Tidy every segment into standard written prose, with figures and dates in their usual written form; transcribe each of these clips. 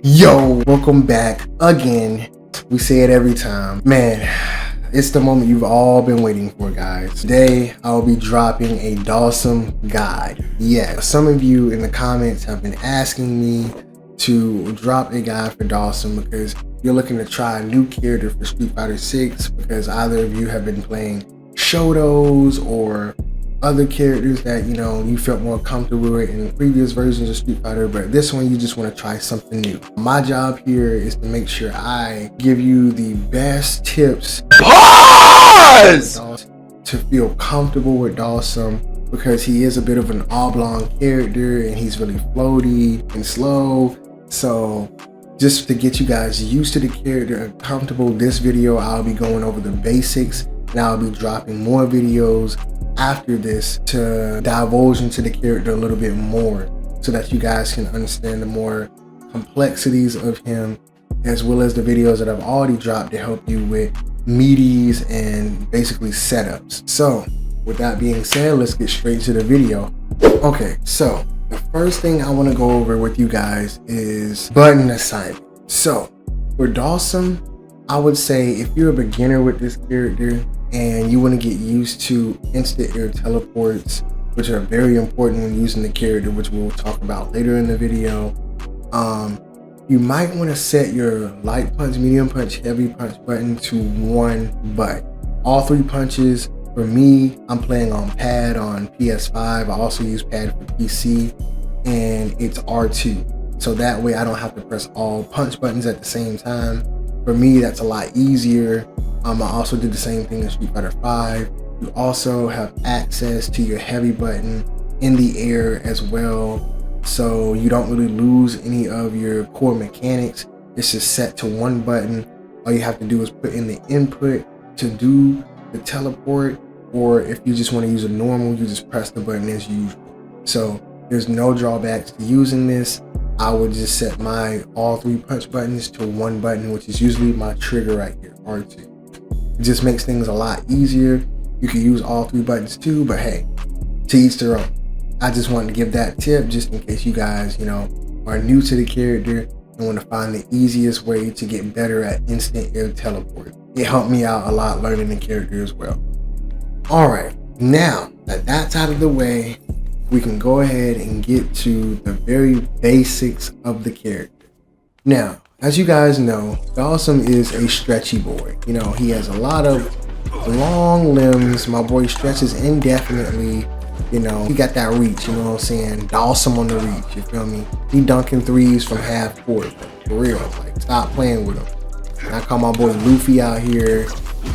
Yo, welcome back again. We say it every time. Man, it's the moment you've all been waiting for, guys. Today, I'll be dropping a Dhalsim guide. Yeah, some of you in the comments have been asking me to drop a guide for Dhalsim because you're looking to try a new character for Street Fighter 6 because either of you have been playing Shotos or other characters that you felt more comfortable with in previous versions of Street Fighter, but this one you just want to try something new. My job here is to make sure I give you the best tips to feel comfortable with Dhalsim, because he is a bit of an oblong character and he's really floaty and slow. So just to get you guys used to the character and comfortable, this video I'll be going over the basics, and I'll be dropping more videos after this to divulge into the character a little bit more so that you guys can understand the more complexities of him, as well as the videos that I've already dropped to help you with meaties and basically setups. So with that being said, let's get straight to the video. Okay, so the first thing I want to go over with you guys is button assignment. So for Dhalsim, I would say if you're a beginner with this character and you want to get used to instant air teleports, which are very important when using the character, which we'll talk about later in the video, you might want to set your light punch, medium punch, heavy punch button to one button. All three punches, for me, I'm playing on pad on PS5. I also use pad for PC, and it's R2. So that way I don't have to press all punch buttons at the same time. For me, that's a lot easier. I also did the same thing in Street Fighter 5. You also have access to your heavy button in the air as well, so you don't really lose any of your core mechanics. It's just set to one button. All you have to do is put in the input to do the teleport, or if you just want to use a normal, you just press the button as usual. So there's no drawbacks to using this. I would just set my all three punch buttons to one button, which is usually my trigger right here, R2. It just makes things a lot easier. You can use all three buttons too, but hey, to each their own. I just wanted to give that tip just in case you guys, are new to the character and want to find the easiest way to get better at instant air teleport. It helped me out a lot learning the character as well. All right, now that that's out of the way, we can go ahead and get to the very basics of the character. Now, as you guys know, Dhalsim is a stretchy boy. He has a lot of long limbs. My boy stretches indefinitely. He got that reach, you know what I'm saying? Dhalsim on the reach, you feel me? He dunking threes from half court, for real. Like, stop playing with him. And I call my boy Luffy out here.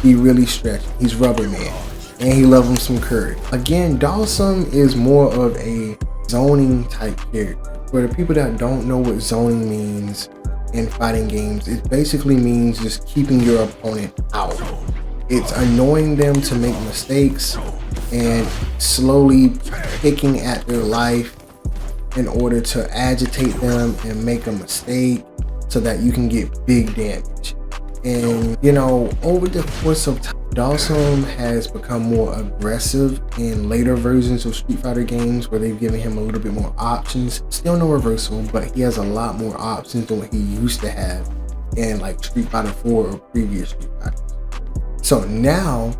He really stretching. He's rubber man. And he loves him some curry. Again, Dhalsim is more of a zoning type character. For the people that don't know what zoning means in fighting games, it basically means just keeping your opponent out. It's annoying them to make mistakes and slowly picking at their life in order to agitate them and make a mistake so that you can get big damage. And over the course of time, Dhalsim has become more aggressive in later versions of Street Fighter games where they've given him a little bit more options. Still no reversal, but he has a lot more options than what he used to have in like Street Fighter 4 or previous Street Fighters. So now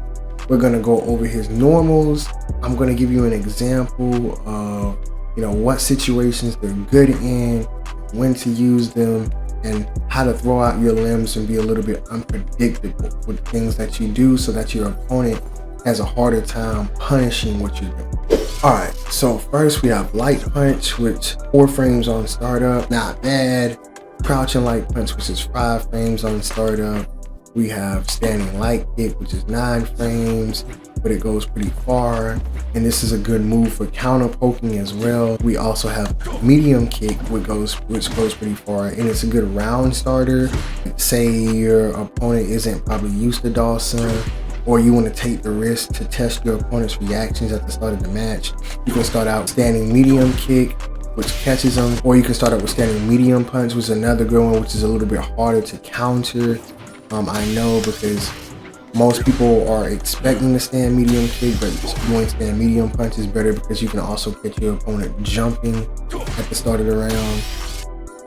we're gonna go over his normals. I'm gonna give you an example of what situations they're good in, when to use them, and how to throw out your limbs and be a little bit unpredictable with things that you do so that your opponent has a harder time punishing what you're doing. Alright, so first we have light punch, which 4 frames on startup, not bad. Crouching light punch, which is 5 frames on startup. We have standing light kick, which is 9 frames, but it goes pretty far. And this is a good move for counter poking as well. We also have medium kick, which goes pretty far, and it's a good round starter. Say your opponent isn't probably used to Dhalsim, or you want to take the risk to test your opponent's reactions at the start of the match. You can start out standing medium kick, which catches them, or you can start out with standing medium punch, which is another good one, which is a little bit harder to counter. I know, because most people are expecting to stand medium kick, but doing stand medium punch is better because you can also catch your opponent jumping at the start of the round.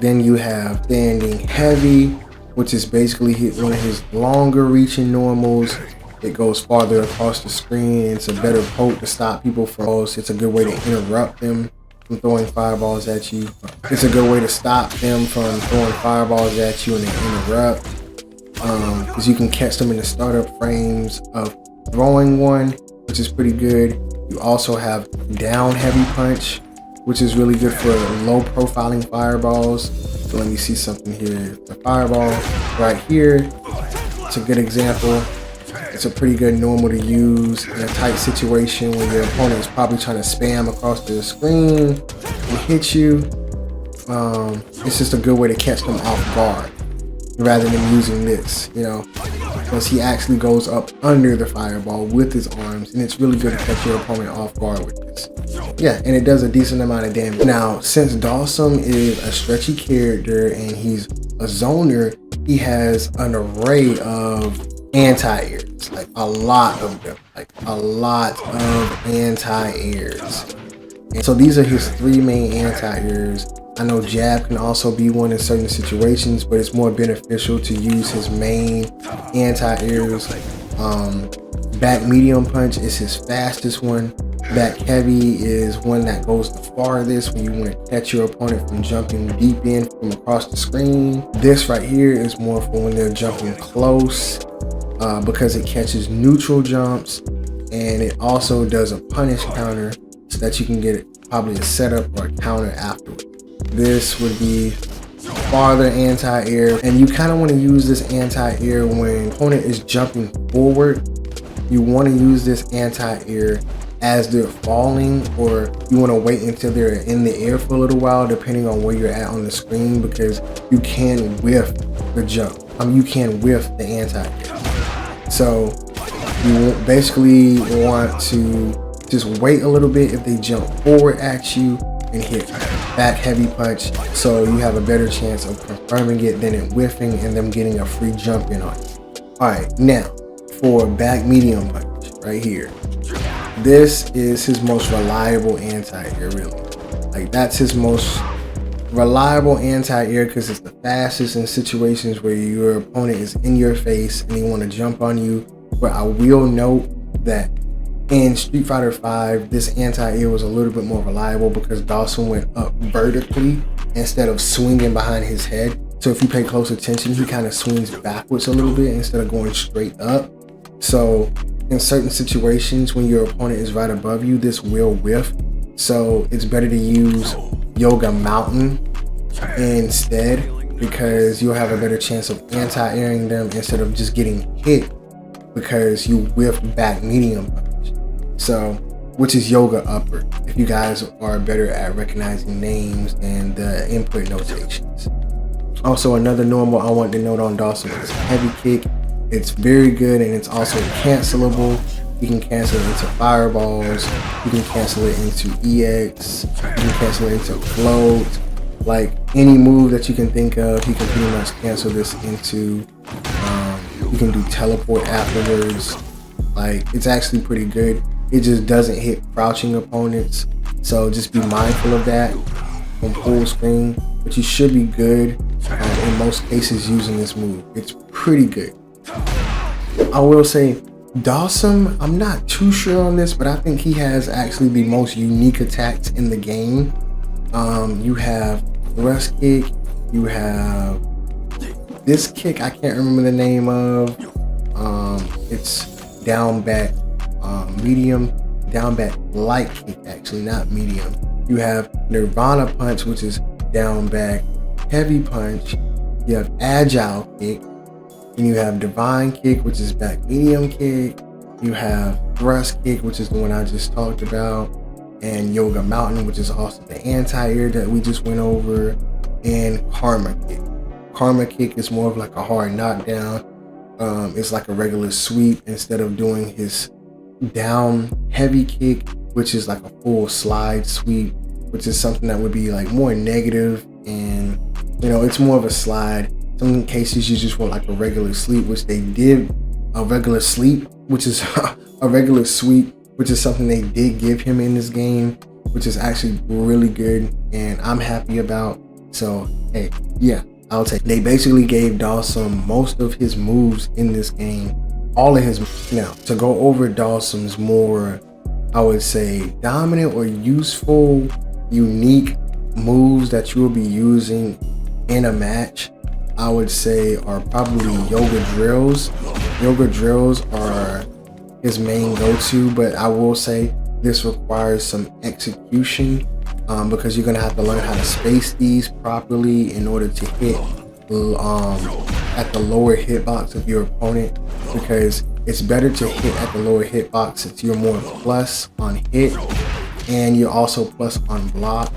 Then you have standing heavy, which is basically one of his longer reaching normals. It goes farther across the screen. It's a better poke to stop people from. It's a good way to interrupt them from throwing fireballs at you. It's a good way to stop them from throwing fireballs at you and they interrupt. Because you can catch them in the startup frames of throwing one, which is pretty good. You also have down heavy punch, which is really good for low profiling fireballs. So let me see something here. The fireball right here, it's a good example. It's a pretty good normal to use in a tight situation when your opponent is probably trying to spam across the screen and hit you. It's just a good way to catch them off guard rather than using this, you know, because he actually goes up under the fireball with his arms, and it's really good to catch your opponent off guard with this. Yeah, and it does a decent amount of damage. Now, since Dhalsim is a stretchy character and he's a zoner, he has an array of anti-airs, like a lot of them, like a lot of anti-airs. And so these are his 3 main anti-airs. I know jab can also be one in certain situations, but it's more beneficial to use his main anti-airs. Back medium punch is his fastest one. Back heavy is one that goes the farthest when you want to catch your opponent from jumping deep in from across the screen. This right here is more for when they're jumping close, because it catches neutral jumps, and it also does a punish counter so that you can get probably a setup or a counter afterwards. This would be farther anti-air, and you kind of want to use this anti-air when the opponent is jumping forward. You want to use this anti-air as they're falling, or you want to wait until they're in the air for a little while, depending on where you're at on the screen, because you can whiff the jump. You can whiff the anti-air. So you basically want to just wait a little bit if they jump forward at you and hit back heavy punch, so you have a better chance of confirming it than it whiffing and them getting a free jump in on it. Alright, now for back medium punch right here. This is his most reliable anti-air, really. Like, that's his most reliable anti-air because it's the fastest in situations where your opponent is in your face and they want to jump on you. But I will note that in Street Fighter V, this anti-air was a little bit more reliable because Dhalsim went up vertically instead of swinging behind his head. So if you pay close attention, he kind of swings backwards a little bit instead of going straight up. So in certain situations when your opponent is right above you, this will whiff. So it's better to use Yoga Mountain instead, because you'll have a better chance of anti-airing them instead of just getting hit because you whiffed back medium punch. So, which is Yoga Upper, if you guys are better at recognizing names and the input notations. Also, another normal I want to note on Dhalsim is heavy kick. It's very good, and it's also cancelable. You can cancel it into fireballs, you can cancel it into EX, you can cancel it into float. Like any move that you can think of, you can pretty much cancel this into. You can do teleport afterwards. Like, it's actually pretty good. It just doesn't hit crouching opponents, so just be mindful of that on full screen. But you should be good in most cases using this move. It's pretty good. I will say Dhalsim, I'm not too sure on this, but I think he has actually the most unique attacks in the game. You have thrust kick, you have this kick I can't remember the name of. It's down back medium, down back light kick, actually not medium. You have Nirvana punch, which is down back heavy punch. You have agile kick, and you have divine kick, which is back medium kick. You have thrust kick, which is the one I just talked about, and Yoga Mountain, which is also the anti-air that we just went over, and karma kick. Karma kick is more of like a hard knockdown. It's like a regular sweep instead of doing his down heavy kick, which is like a full slide sweep, which is something that would be like more negative, and you know, it's more of a slide. Some cases you just want like a regular sleep, which they did. A regular sleep, which is a regular sweep, which is something they did give him in this game. which is actually really good and I'm happy about. So hey, yeah, I'll take it. They basically gave Dhalsim most of his moves in this game, all of his. Now to go over Dhalsim's more, I would say, dominant or useful, unique moves that you will be using in a match, I would say are probably yoga drills. Yoga drills are his main go-to, but I will say this requires some execution because you're gonna have to learn how to space these properly in order to hit at the lower hitbox of your opponent, because it's better to hit at the lower hitbox since you're more plus on hit and you're also plus on block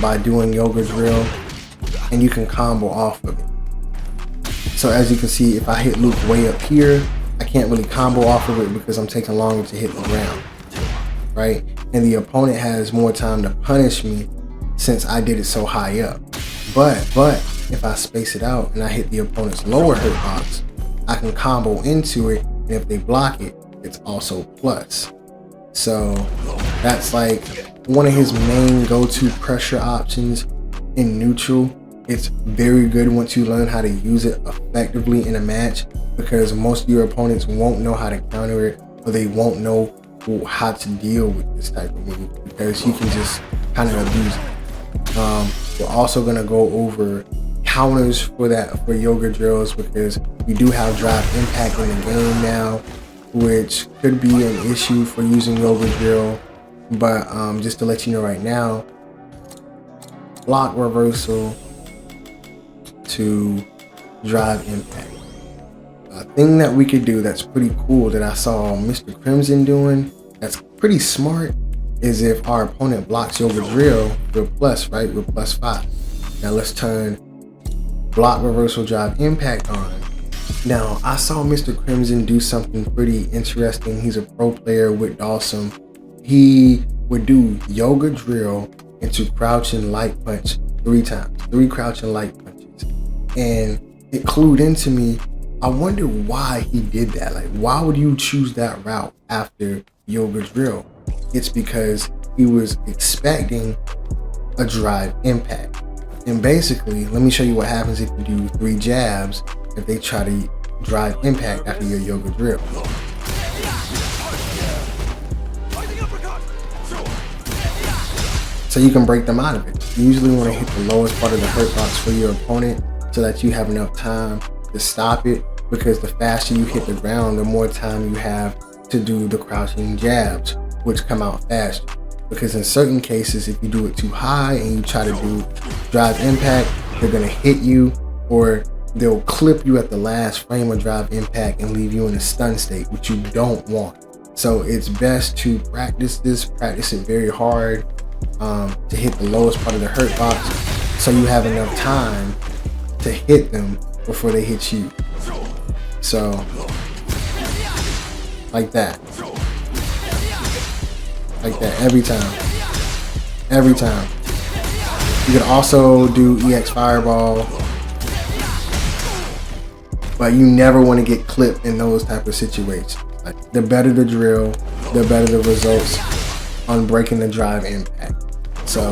by doing yoga drill, and you can combo off of it. So as you can see, if I hit Luke way up here, I can't really combo off of it because I'm taking longer to hit the ground, right? And the opponent has more time to punish me since I did it so high up. But if I space it out and I hit the opponent's lower hitbox, I can combo into it, and if they block it, it's also plus. So that's like one of his main go-to pressure options in neutral. It's very good once you learn how to use it effectively in a match, because most of your opponents won't know how to counter it, or they won't know how to deal with this type of move, because you can just kind of abuse it. We're also going to go over counters for yoga drills, because we do have drive impact in the game now, which could be an issue for using yoga drill. But just to let you know right now, block reversal to drive impact. A thing that we could do that's pretty cool that I saw Mr. Crimson doing, that's pretty smart, is if our opponent blocks yoga drill, we're plus, right? We're +5. Now let's turn block reversal drive impact on. Now I saw Mr. Crimson do something pretty interesting. He's a pro player with Dhalsim. He would do yoga drill into crouching light punch 3 times, 3 crouching light punches. And it clued into me, I wonder why he did that. Like, why would you choose that route after yoga drill? It's because he was expecting a drive impact. And basically, let me show you what happens if you do 3 jabs if they try to drive impact after your yoga drill. So you can break them out of it. You usually want to hit the lowest part of the hurt box for your opponent so that you have enough time to stop it, because the faster you hit the ground, the more time you have to do the crouching jabs, which come out faster. Because in certain cases, if you do it too high and you try to do drive impact, they're gonna hit you, or they'll clip you at the last frame of drive impact and leave you in a stun state, which you don't want. So it's best to practice it very hard to hit the lowest part of the hurt box, so you have enough time to hit them before they hit you. So like that every time. You can also do EX Fireball, but you never want to get clipped in those type of situations. Like, the better the drill, the better the results on breaking the drive impact. So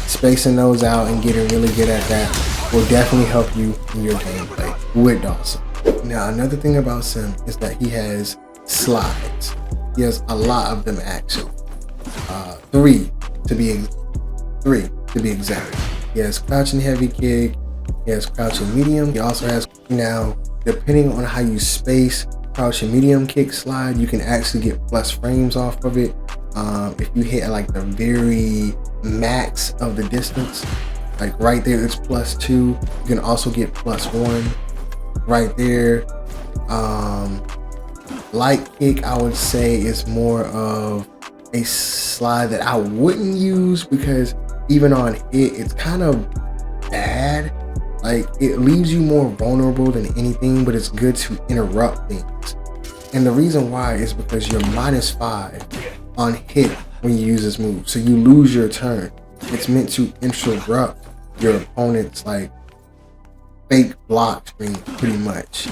spacing those out and getting really good at that will definitely help you in your gameplay with Dhalsim. Now another thing about Sim is that he has slides. He has a lot of them actually. 3 to be exact. He has crouching heavy kick, he has crouching medium. He also has, now depending on how you space crouching medium kick slide, you can actually get plus frames off of it. If you hit like the very max of the distance, like right there it's +2. You can also get +1 right there. Light kick, I would say, is more of a slide that I wouldn't use, because even on hit, it's kind of bad. Like, it leaves you more vulnerable than anything, but it's good to interrupt things. And the reason why is because you're -5 on hit when you use this move, so you lose your turn. It's meant to interrupt your opponent's like fake block screen pretty much.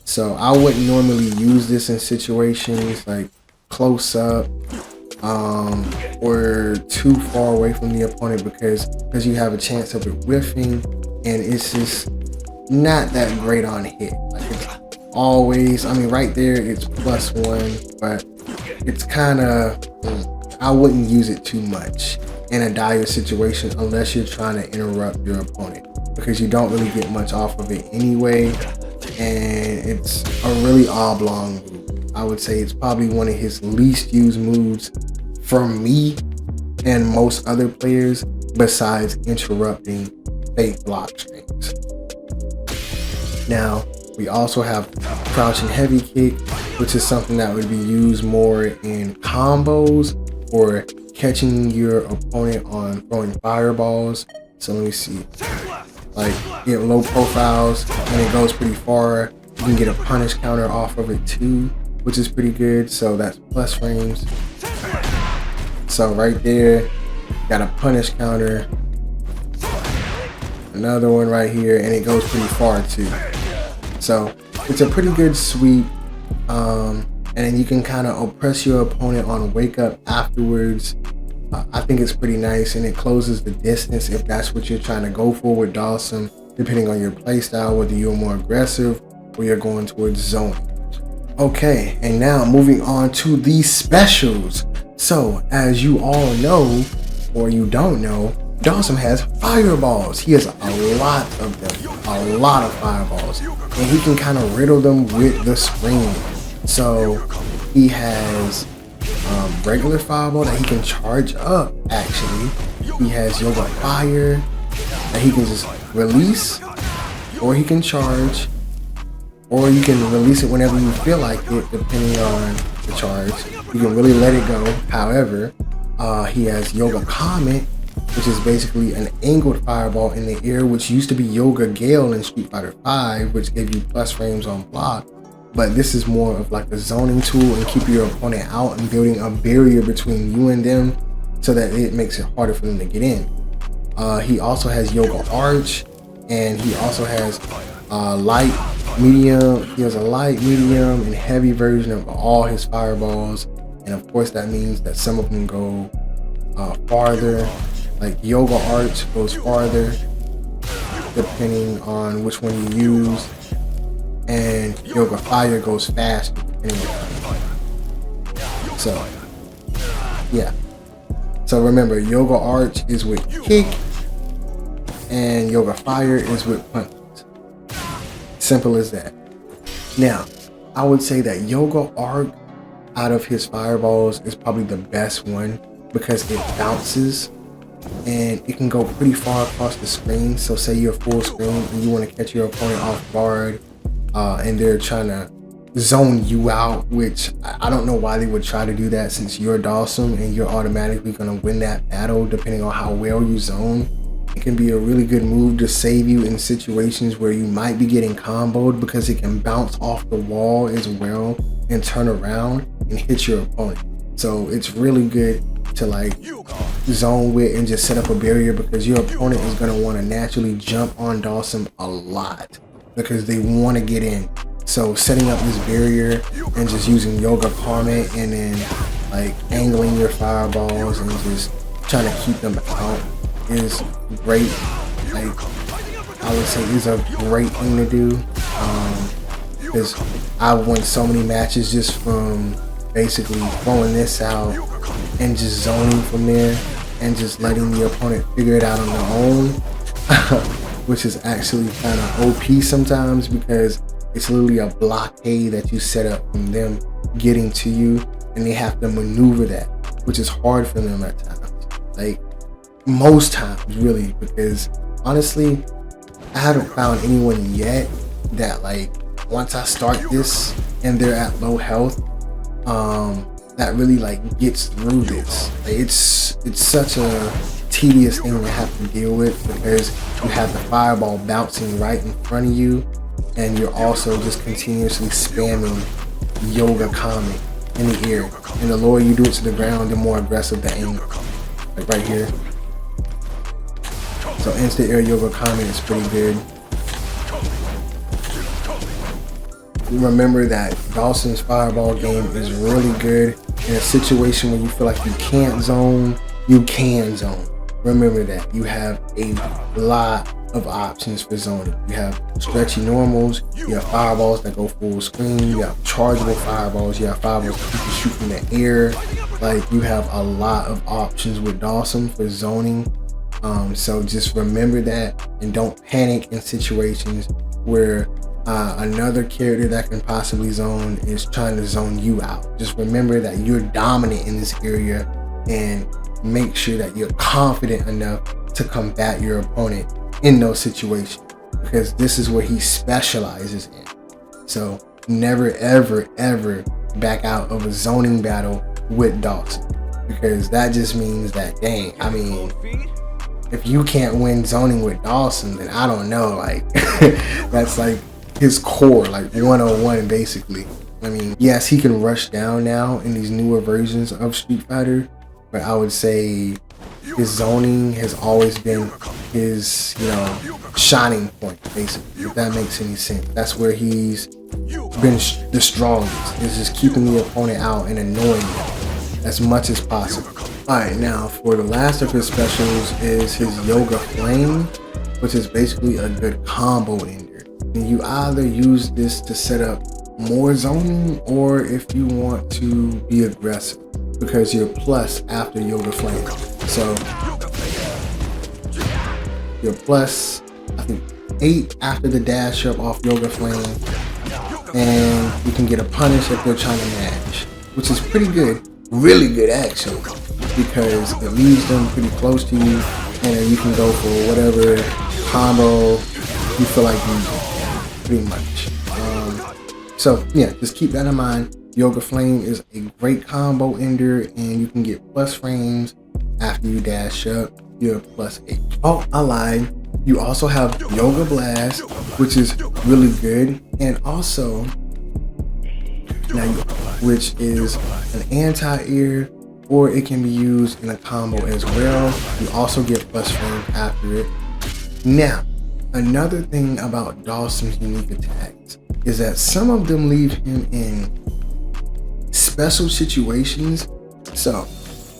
So I wouldn't normally use this in situations like close up, or too far away from the opponent because you have a chance of it whiffing, and it's just not that great on hit. Like it's always, I mean, right there it's +1, but it's kind of, I wouldn't use it too much in a dire situation unless you're trying to interrupt your opponent, because you don't really get much off of it anyway, and it's a really oblong move. I would say it's probably one of his least used moves for me and most other players, besides interrupting fake block strings. Now, we also have crouching heavy kick, which is something that would be used more in combos or catching your opponent on throwing fireballs. So let me see, like get low profiles and it goes pretty far. You can get a punish counter off of it too, which is pretty good. So that's plus frames. So right there, got a punish counter, another one right here, and it goes pretty far too. So it's a pretty good sweep, and then you can kind of oppress your opponent on wake up afterwards. I think it's pretty nice, and it closes the distance if that's what you're trying to go for with Dhalsim, depending on your playstyle, whether you're more aggressive or you're going towards zoning. Okay, and now moving on to the specials. So as you all know, or you don't know, Dhalsim has fireballs. He has a lot of them, a lot of fireballs, and he can kind of riddle them with the screen. So he has regular fireball that he can charge up. Actually, he has Yoga Fire that he can just release, or he can charge, or you can release it whenever you feel like it, depending on the charge. You can really let it go. However, he has Yoga Comet, which is basically an angled fireball in the air, which used to be Yoga Gale in Street Fighter V, which gave you plus frames on block. But this is more of like a zoning tool and keep your opponent out and building a barrier between you and them so that it makes it harder for them to get in. He also has Yoga Arch, and he also has light, medium. He has a light, medium, and heavy version of all his fireballs. And of course that means that some of them go farther. Like Yoga Arch goes farther depending on which one you use, and Yoga Fire goes faster depending on. So yeah, so remember, Yoga Arch is with kick and Yoga Fire is with punch. Simple as that. Now I would say that Yoga Arc out of his fireballs is probably the best one because it bounces and it can go pretty far across the screen. So say you're full screen and you want to catch your opponent off guard, and they're trying to zone you out, which I don't know why they would try to do that since you're Dhalsim and you're automatically going to win that battle depending on how well you zone. It can be a really good move to save you in situations where you might be getting comboed because it can bounce off the wall as well and turn around and hit your opponent. So it's really good to like zone with and just set up a barrier because your opponent is going to want to naturally jump on Dhalsim a lot because they want to get in. So setting up this barrier and just using Yoga Karma and then like angling your fireballs and just trying to keep them out is great. Like I would say is a great thing to do, because I've won so many matches just from basically throwing this out and just zoning from there and just letting the opponent figure it out on their own, which is actually kind of OP sometimes because it's literally a blockade that you set up from them getting to you, and they have to maneuver that, which is hard for them at times. Like most times really, because honestly I haven't found anyone yet that like once I start this and they're at low health, that really like gets through this. Like, it's such a tedious thing to have to deal with because you have the fireball bouncing right in front of you and you're also just continuously spamming Yoga Comet in the air, and the lower you do it to the ground, the more aggressive the aim. Like right here. So instant air Yoga Comet is pretty good. Remember that Dhalsim's fireball game is really good in a situation where you feel like you can't zone, you can zone. Remember that you have a lot of options for zoning. You have stretchy normals, you have fireballs that go full screen, you have chargeable fireballs, you have fireballs that you can shoot from the air. Like, you have a lot of options with Dhalsim for zoning. So just remember that, and don't panic in situations where another character that can possibly zone is trying to zone you out. Just remember that you're dominant in this area, and make sure that you're confident enough to combat your opponent in those situations, because this is where he specializes in. So never ever ever back out of a zoning battle with Dhalsim, because that just means that, dang, I mean, if you can't win zoning with Dhalsim, then I don't know, like that's like his core, like 101 basically. I mean, yes, he can rush down now in these newer versions of Street Fighter, but I would say his zoning has always been his, you know, shining point, basically, if that makes any sense. That's where he's been the strongest, is just keeping the opponent out and annoying them as much as possible. Alright, now for the last of his specials is his Yoga Flame, which is basically a good combo ender. And you either use this to set up more zoning, or if you want to be aggressive, because you're plus after Yoga Flame. So you're plus, I think, 8 after the dash up off Yoga Flame, and you can get a punish if they're trying to mash, which is pretty good, really good actually, because it leaves them pretty close to you, and then you can go for whatever combo you feel like using, pretty much. So yeah, just keep that in mind. Yoga Flame is a great combo ender, and you can get plus frames after you dash up. You're plus 8. Oh, I lied. You also have Yoga Blast, which is really good, and also now which is an anti-air, or it can be used in a combo as well. You also get plus frames after it. Now, another thing about Dhalsim's unique attacks is that some of them leave him in special situations. So,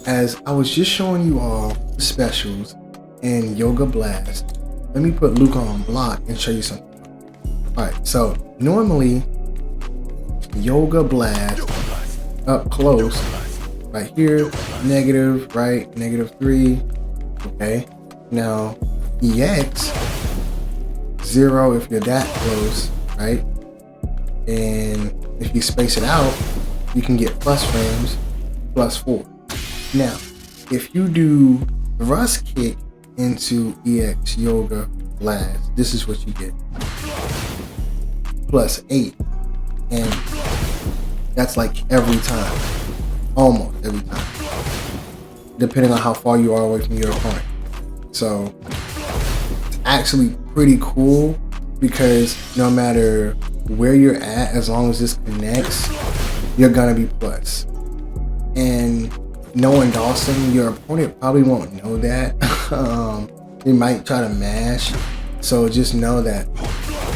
as I was just showing you all the specials in Yoga Blast, let me put Luke on block and show you something. Alright, so normally Yoga Blast up close, right here, negative, right, -3, okay. Now EX 0 if you're that close, right, and if you space it out, you can get plus frames, +4. Now, if you do thrust kick into EX Yoga Blast, this is what you get, +8, and that's like every time, almost every time, depending on how far you are away from your opponent. So it's actually pretty cool, because no matter where you're at, as long as this connects, you're gonna be plus. And knowing Dhalsim, your opponent probably won't know that. They might try to mash, so just know that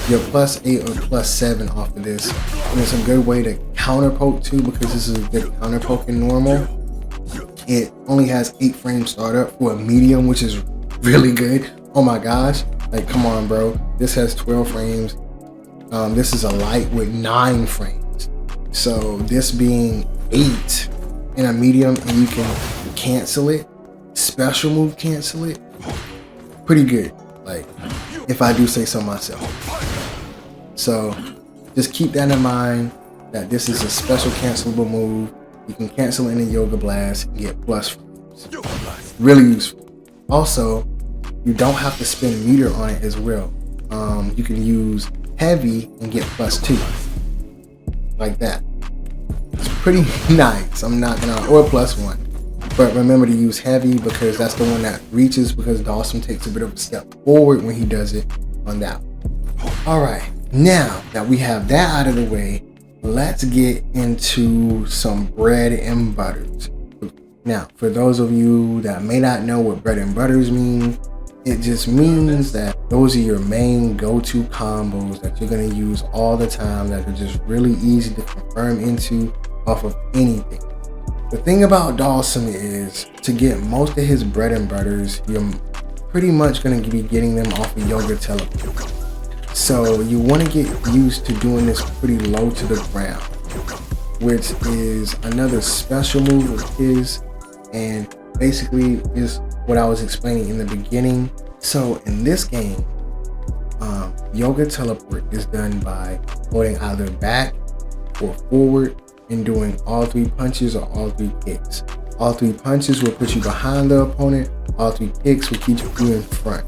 you're +8 or +7 off of this, and it's a good way to counter poke too, because this is a good counter poke in normal. It only has 8 frames startup for a medium, which is really good. Oh my gosh, like, come on bro, this has 12 frames. This is a light with 9 frames, so this being 8 in a medium, and you can cancel it, special move cancel it, pretty good, like, if I do say so myself. So just keep that in mind, that this is a special cancelable move. You can cancel in a Yoga Blast and get plus frames. Really useful. Also, you don't have to spend meter on it as well. You can use heavy and get +2, like that. It's pretty nice, I'm not gonna, or +1. But remember to use heavy, because that's the one that reaches, because Dhalsim takes a bit of a step forward when he does it on that one. Alright, now that we have that out of the way, let's get into some bread and butters. Now, for those of you that may not know what bread and butters mean, it just means that those are your main go-to combos that you're going to use all the time, that are just really easy to confirm into off of anything. The thing about Dhalsim is, to get most of his bread and butters, you're pretty much going to be getting them off of Yoga Teleport. So you want to get used to doing this pretty low to the ground, which is another special move of his, and basically is what I was explaining in the beginning. So in this game, Yoga Teleport is done by holding either back or forward and doing all 3 punches or all 3 kicks. All 3 punches will put you behind the opponent. All 3 kicks will keep you in front.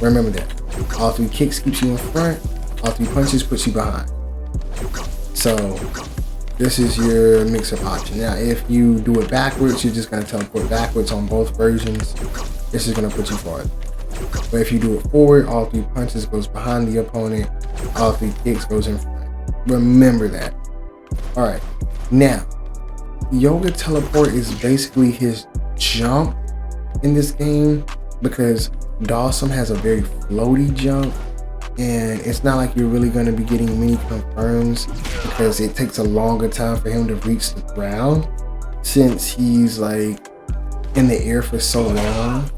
Remember that. All 3 kicks keeps you in front. All 3 punches puts you behind. So this is your mix-up option. Now, if you do it backwards, you're just going to teleport backwards on both versions. This is going to put you farther. But if you do it forward, all 3 punches goes behind the opponent. All 3 kicks goes in front. Remember that. All right. Now, Yoga Teleport is basically his jump in this game, because Dhalsim has a very floaty jump, and it's not like you're really going to be getting many confirms because it takes a longer time for him to reach the ground, since he's like in the air for so long.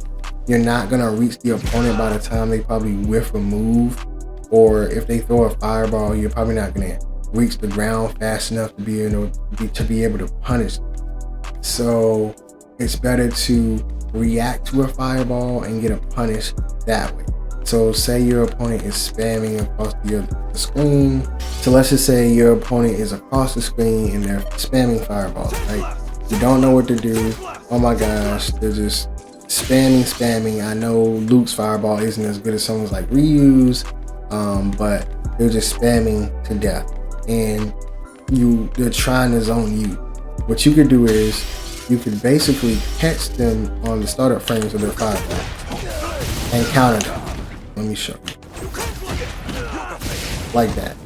You're not going to reach the opponent by the time they probably whiff a move, or if they throw a fireball, you're probably not going to reach the ground fast enough to be able to punish them. So it's better to react to a fireball and get a punish that way. So say your opponent is spamming across the screen. So let's just say your opponent is across the screen and they're spamming fireballs, right? You don't know what to do. Oh my gosh, they're just spamming. I know Luke's fireball isn't as good as someone's like Ryu's, but they're just spamming to death, and they're trying to zone you. What you could do is you could basically catch them on the startup frames of their fireball and counter them. Let me show you. Like that.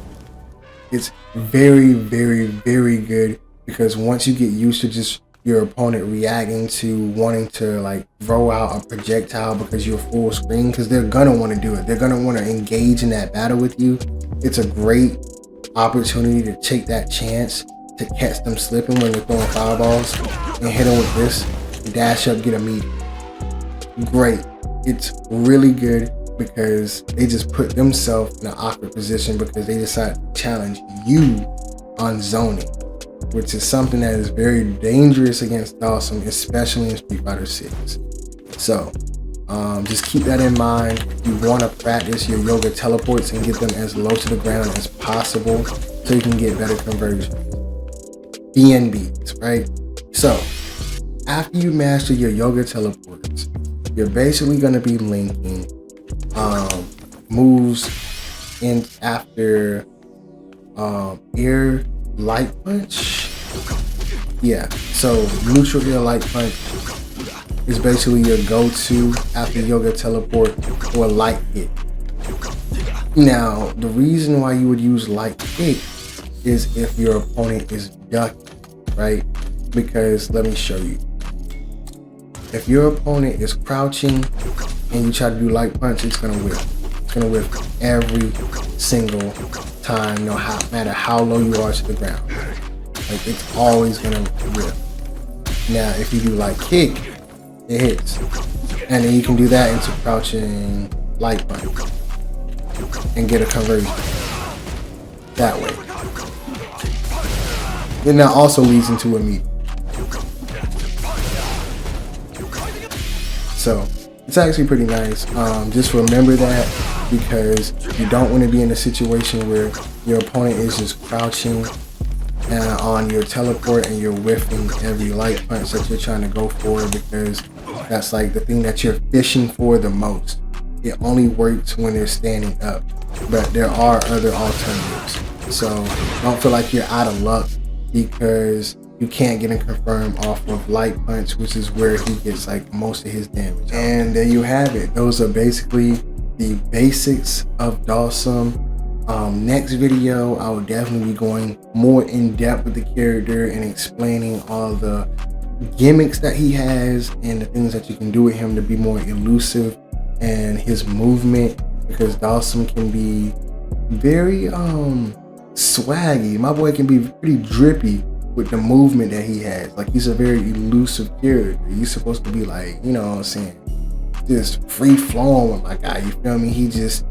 It's very, very, very good, because once you get used to just your opponent reacting to wanting to like throw out a projectile because you're full screen, because they're gonna want to do it. They're gonna want to engage in that battle with you. It's a great opportunity to take that chance to catch them slipping when they're throwing fireballs and hit them with this, dash up, get a meet. Great. It's really good, because they just put themselves in an awkward position because they decide to challenge you on zoning, which is something that is very dangerous against Dhalsim, especially in Street Fighter 6. So just keep that in mind. You want to practice your Yoga Teleports and get them as low to the ground as possible so you can get better conversion. BNBs, right? So after you master your Yoga Teleports, you're basically going to be linking moves in after air light punch. Yeah, so neutral air light punch is basically your go-to after Yoga Teleport, or light kick. Now, the reason why you would use light kick is if your opponent is ducking, right? Because let me show you. If your opponent is crouching and you try to do light punch, it's gonna whiff. It's gonna whiff every single time, no matter how low you are to the ground. Like, it's always gonna whiff. Now, if you do light kick, it hits, and then you can do that into crouching light punch and get a conversion that way. Then that also leads into a meet. So it's actually pretty nice. Just remember that, because you don't want to be in a situation where your opponent is just crouching on your teleport and you're whiffing every light punch that you're trying to go for, because that's like the thing that you're fishing for the most. It only works when they're standing up, but there are other alternatives. So don't feel like you're out of luck because you can't get him confirmed off of light punch, which is where he gets like most of his damage. And there you have it. Those are basically the basics of Dhalsim. Next video, I will definitely be going more in depth with the character and explaining all the gimmicks that he has and the things that you can do with him to be more elusive, and his movement, because Dhalsim can be very swaggy. My boy can be pretty drippy with the movement that he has. Like, he's a very elusive character. He's supposed to be like, you know what I'm saying, just free flowing with my guy. You feel me? He just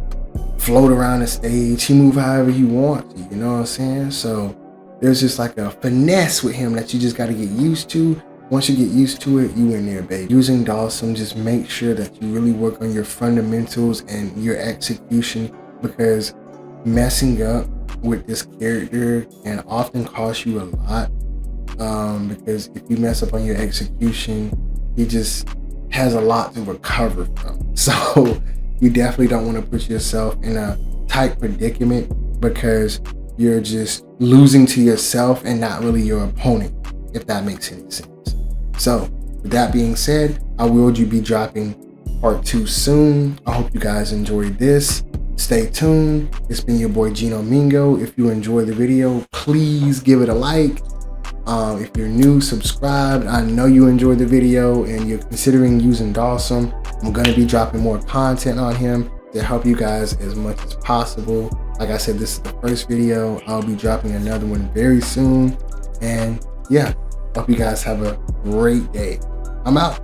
float around the stage. He move however he wants. You know what I'm saying? So there's just like a finesse with him that you just got to get used to. Once you get used to it, you in there, baby. Using Dhalsim, just make sure that you really work on your fundamentals and your execution, because messing up with this character can often cost you a lot. Because if you mess up on your execution, he just has a lot to recover from. So you definitely don't want to put yourself in a tight predicament, because you're just losing to yourself and not really your opponent, if that makes any sense. So with that being said, I will be dropping part 2 soon. I hope you guys enjoyed this. Stay tuned. It's been your boy Gino Mingo. If you enjoyed the video, please give it a like. If you're new, subscribe. I know you enjoyed the video and you're considering using Dhalsim. I'm going to be dropping more content on him to help you guys as much as possible. Like I said, this is the first video. I'll be dropping another one very soon. And yeah, hope you guys have a great day. I'm out.